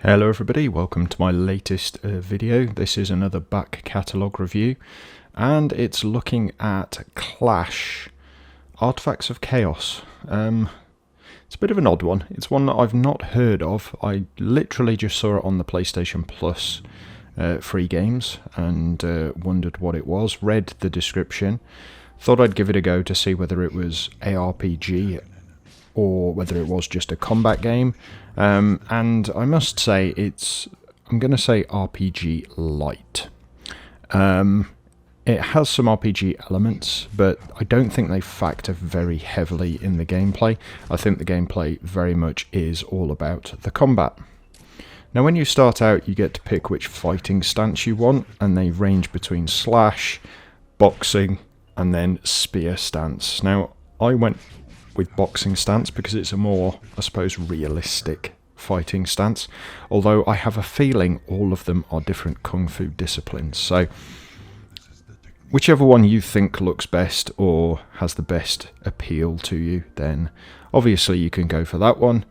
Hello everybody, welcome to my latest video. This is another back catalogue review, and it's looking at Clash, Artifacts of Chaos. It's a bit of an odd one. It's one that I've not heard of. I literally just saw it on the PlayStation Plus free games and wondered what it was, read the description, thought I'd give it a go to see whether it was ARPG or whether it was just a combat game, and I must say I'm going to say RPG light. It has some RPG elements, but I don't think they factor very heavily in the gameplay. I think the gameplay very much is all about the combat. Now when you start out, you get to pick which fighting stance you want, and they range between slash, boxing, and then spear stance. Now I went with boxing stance because it's a more, I suppose, realistic fighting stance, although I have a feeling all of them are different kung fu disciplines, so whichever one you think looks best or has the best appeal to you, then obviously you can go for that one,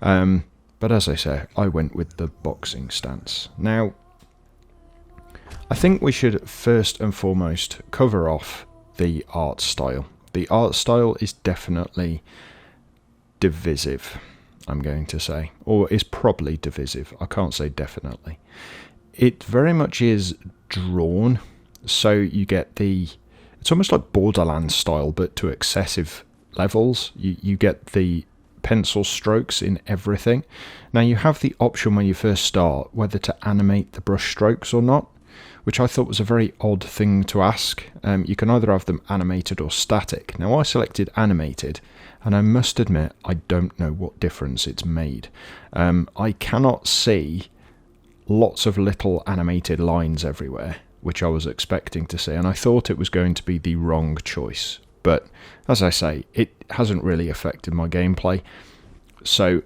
but as I say, I went with the boxing stance. Now I think we should first and foremost cover off the art style. The art style is definitely divisive, I'm going to say, or is probably divisive. I can't say definitely. It very much is drawn, so you get it's almost like Borderlands style, but to excessive levels. You get the pencil strokes in everything. Now you have the option when you first start whether to animate the brush strokes or not, which I thought was a very odd thing to ask. You can either have them animated or static. Now I selected animated, and I must admit I don't know what difference it's made. I cannot see lots of little animated lines everywhere, which I was expecting to see, and I thought it was going to be the wrong choice. But as I say, it hasn't really affected my gameplay. So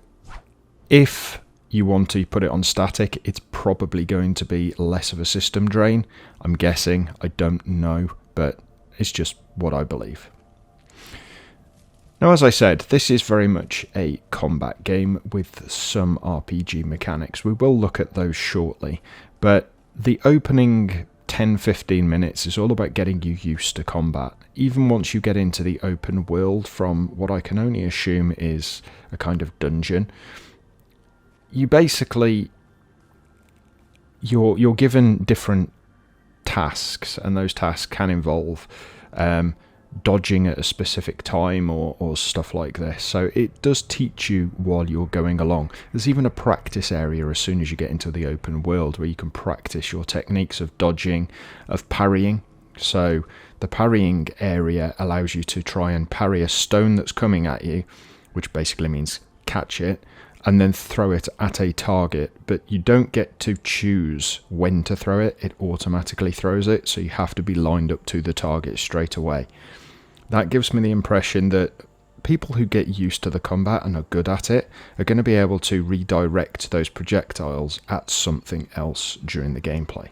if you want to put it on static, it's probably going to be less of a system drain. I'm guessing, I don't know, but it's just what I believe. Now, as I said, this is very much a combat game with some RPG mechanics. We will look at those shortly, but the opening 10-15 minutes is all about getting you used to combat. Even once you get into the open world from what I can only assume is a kind of dungeon, you basically, you're given different tasks, and those tasks can involve dodging at a specific time or stuff like this. So it does teach you while you're going along. There's even a practice area as soon as you get into the open world where you can practice your techniques of dodging, of parrying. So the parrying area allows you to try and parry a stone that's coming at you, which basically means catch it, and then throw it at a target, but you don't get to choose when to throw it. It automatically throws it, so you have to be lined up to the target straight away. That gives me the impression that people who get used to the combat and are good at it are going to be able to redirect those projectiles at something else during the gameplay.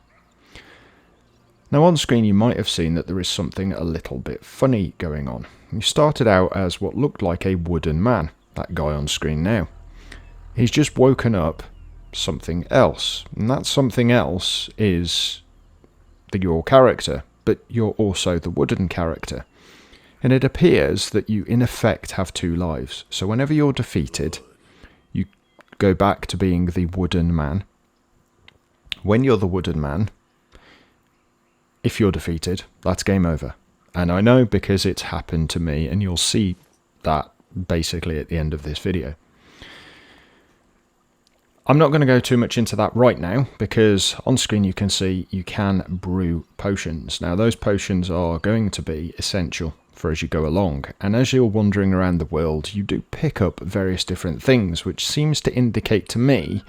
Now on screen you might have seen that there is something a little bit funny going on. You started out as what looked like a wooden man, that guy on screen now. He's just woken up something else, and that something else is your character, but you're also the wooden character. And it appears that you in effect have two lives. So whenever you're defeated, you go back to being the wooden man. When you're the wooden man, if you're defeated, that's game over. And I know because it's happened to me, and you'll see that basically at the end of this video. I'm not going to go too much into that right now, because on screen you can see you can brew potions. Now those potions are going to be essential for as you go along, and as you're wandering around the world you do pick up various different things, which seems to indicate to me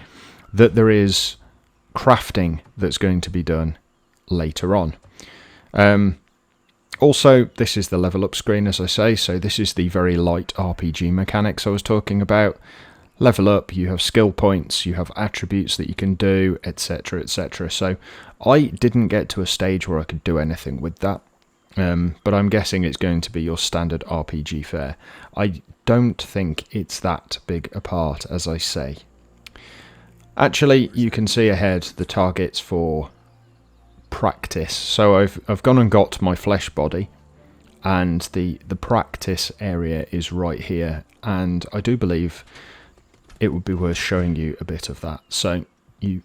that there is crafting that's going to be done later on. Also, this is the level up screen, as I say, so this is the very light RPG mechanics I was talking about. Level up, you have skill points, you have attributes that you can do, etc, etc. So I didn't get to a stage where I could do anything with that, but I'm guessing it's going to be your standard RPG fare. I don't think it's that big a part, as I say. Actually, you can see ahead the targets for practice. So I've gone and got my flesh body, and the practice area is right here, and I do believe it would be worth showing you a bit of that. So you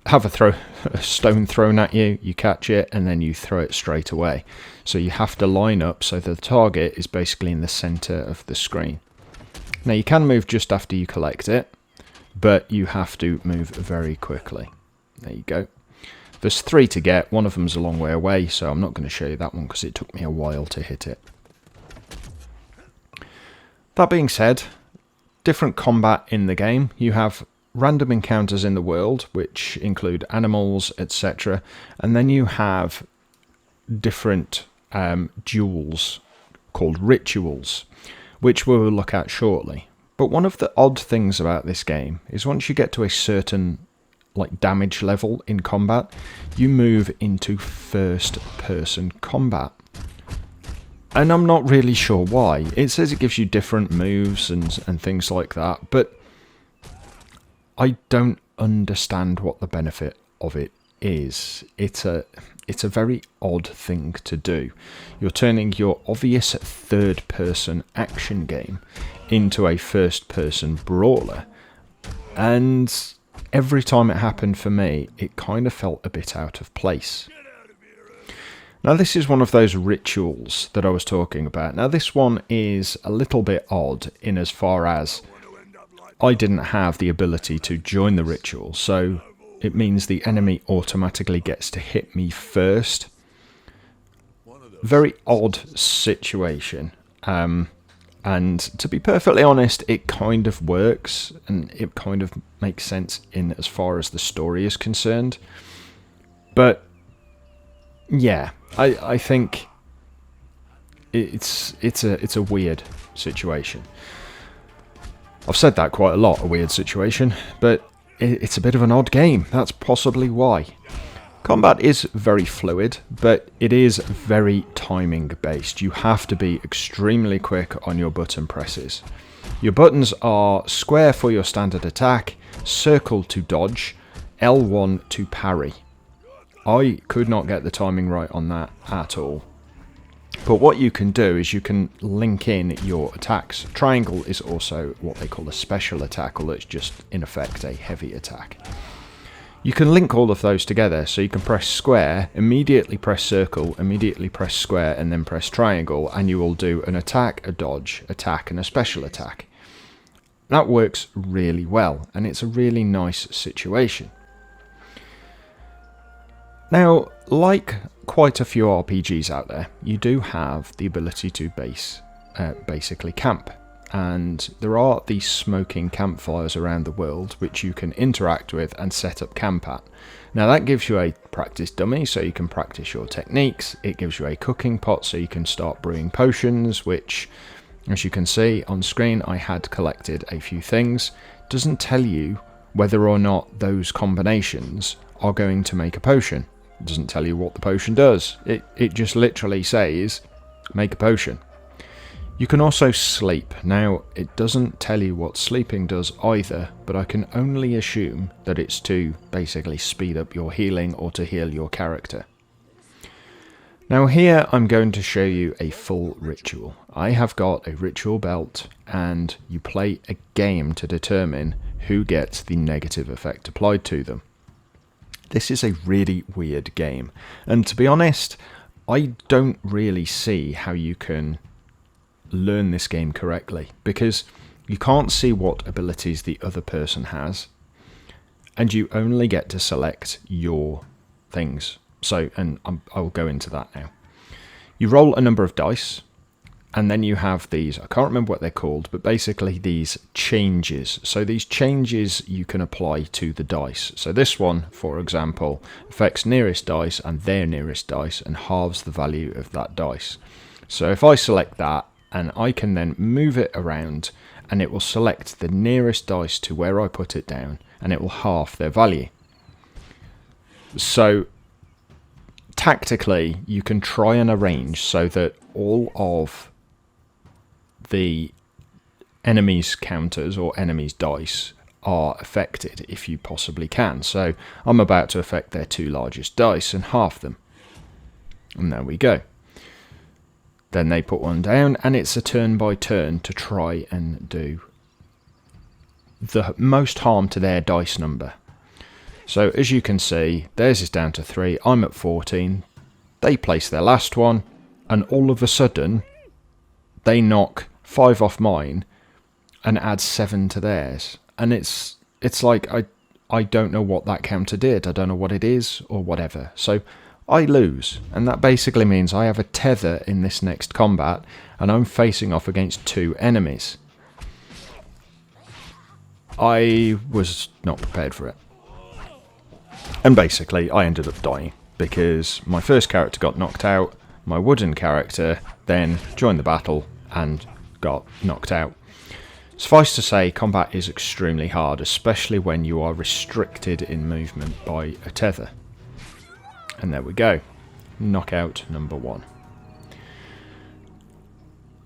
have a stone thrown at you, you catch it, and then you throw it straight away. So you have to line up so the target is basically in the center of the screen. Now you can move just after you collect it, but you have to move very quickly. There you go. There's 3 to get, one of them's a long way away, so I'm not going to show you that one because it took me a while to hit it. That being said, different combat in the game. You have random encounters in the world, which include animals, etc. And then you have different duels called rituals, which we will look at shortly. But one of the odd things about this game is once you get to a certain damage level in combat, you move into first person combat. And I'm not really sure why. It says it gives you different moves and things like that, but I don't understand what the benefit of it is. It's a very odd thing to do. You're turning your obvious third person action game into a first person brawler, and every time it happened for me, it kind of felt a bit out of place. Now this is one of those rituals that I was talking about. Now this one is a little bit odd in as far as I didn't have the ability to join the ritual, so it means the enemy automatically gets to hit me first. Very odd situation. And to be perfectly honest, it kind of works, and it kind of makes sense in as far as the story is concerned. But yeah, I think it's a weird situation. I've said that quite a lot, a weird situation, but it's a bit of an odd game. That's possibly why. Combat is very fluid, but it is very timing based. You have to be extremely quick on your button presses. Your buttons are square for your standard attack, circle to dodge, L1 to parry. I could not get the timing right on that at all. But what you can do is you can link in your attacks. Triangle is also what they call a special attack, although it's just in effect a heavy attack. You can link all of those together, so you can press square, immediately press circle, immediately press square, and then press triangle, and you will do an attack, a dodge, attack, and a special attack. That works really well, and it's a really nice situation. Now, like quite a few RPGs out there, you do have the ability to basically camp. And there are these smoking campfires around the world which you can interact with and set up camp at. Now that gives you a practice dummy so you can practice your techniques. It gives you a cooking pot so you can start brewing potions, which, as you can see on screen, I had collected a few things. It doesn't tell you whether or not those combinations are going to make a potion. It doesn't tell you what the potion does. It just literally says, make a potion. You can also sleep. Now, it doesn't tell you what sleeping does either, but I can only assume that it's to basically speed up your healing or to heal your character. Now here I'm going to show you a full ritual. I have got a ritual belt, and you play a game to determine who gets the negative effect applied to them. This is a really weird game, and to be honest, I don't really see how you can learn this game correctly, because you can't see what abilities the other person has, and you only get to select your things. So, and I'll go into that now. You roll a number of dice, and then you have these, I can't remember what they're called, but basically these changes. So these changes you can apply to the dice. So this one, for example, affects nearest dice and their nearest dice and halves the value of that dice. So if I select that, and I can then move it around, and it will select the nearest dice to where I put it down, and it will halve their value. So tactically, you can try and arrange so that all of the enemies' counters or enemies' dice are affected if you possibly can. So I'm about to affect their 2 largest dice and half them. And there we go. Then they put one down, and it's a turn by turn to try and do the most harm to their dice number. So as you can see, theirs is down to 3, I'm at 14, they place their last one, and all of a sudden they knock 5 off mine and add 7 to theirs. And it's like I don't know what that counter did, I don't know what it is or whatever. So I lose, and that basically means I have a tether in this next combat, and I'm facing off against 2 enemies. I was not prepared for it. And basically, I ended up dying, because my first character got knocked out, my wooden character then joined the battle and got knocked out. Suffice to say, combat is extremely hard, especially when you are restricted in movement by a tether. And there we go. Knockout number 1.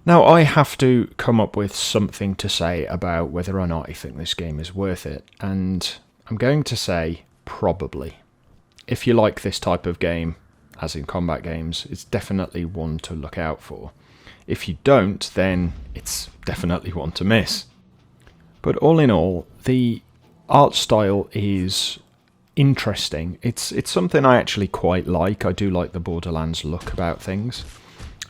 Now I have to come up with something to say about whether or not I think this game is worth it, and I'm going to say probably. If you like this type of game, as in combat games, it's definitely one to look out for. If you don't, then it's definitely one to miss. But all in all, the art style is interesting. It's something I actually quite like. I do like the Borderlands look about things.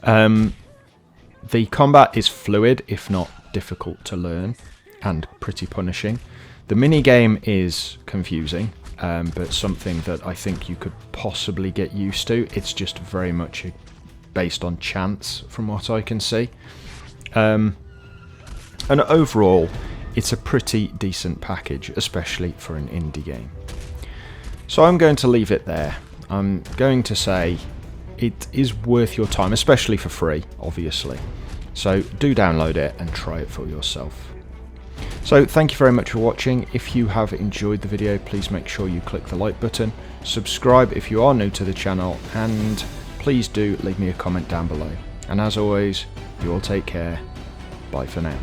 The combat is fluid, if not difficult to learn, and pretty punishing. The minigame is confusing, but something that I think you could possibly get used to. It's just very much based on chance, from what I can see. And overall, it's a pretty decent package, especially for an indie game. So I'm going to leave it there. I'm going to say it is worth your time, especially for free, obviously. So do download it and try it for yourself. So thank you very much for watching. If you have enjoyed the video, please make sure you click the like button, subscribe if you are new to the channel, and please do leave me a comment down below. And as always, you all take care. Bye for now.